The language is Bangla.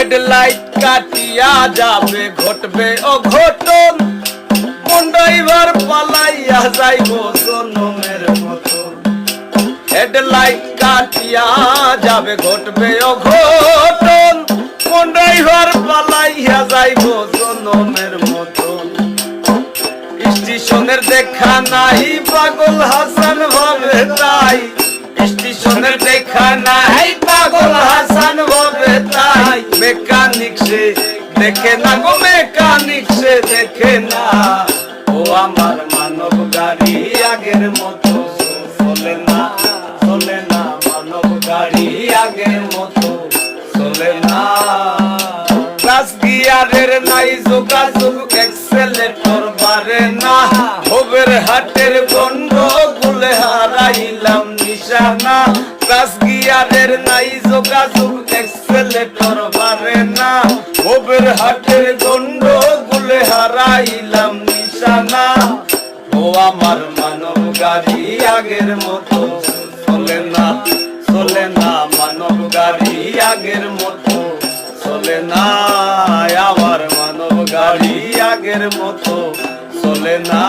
হেডলাইট কাটিয়া যাবে ঘটবে অঘটন, কোন ড্রাইভার পালাইয়া যাইব জনমের মতন। হেডলাইট কাটিয়া যাবে ঘটবে অঘটন, কোন ড্রাইভার পালাইয়া যাইব জনমের মতন। স্টেশনের দেখা নাই পাগল হাসান ভাবে তাই, স্টেশনের দেখা নাই পাগল হাসান ভাবে তাই। মেকানিক সে দেখে না গো, মেকানিক সে দেখে না। ও আমার মানব গাড়ি আগের মতো চলে না, চলে না। মানব গাড়ি আগের মতো চলে না। ক্লাস গিয়ারের নাই যোগাযোগ, এক্সেলেটর বাড়ে না। হোবের হাটের গন্ডগোলে হারাইলাম নিশানা। ক্লাস গিয়ারের নাই যোগাযোগ, এক্সেলেটর বাড়ে না। হোবের হাটের গন্ডগোলে হারাইলাম নিশানা। ও আমার মানব গাড়ি আগের মতো চলে না, চলে না। মানব গাড়ি আগের মতো চলে না। আমার মানব গাড়ি আগের মতো চলে না।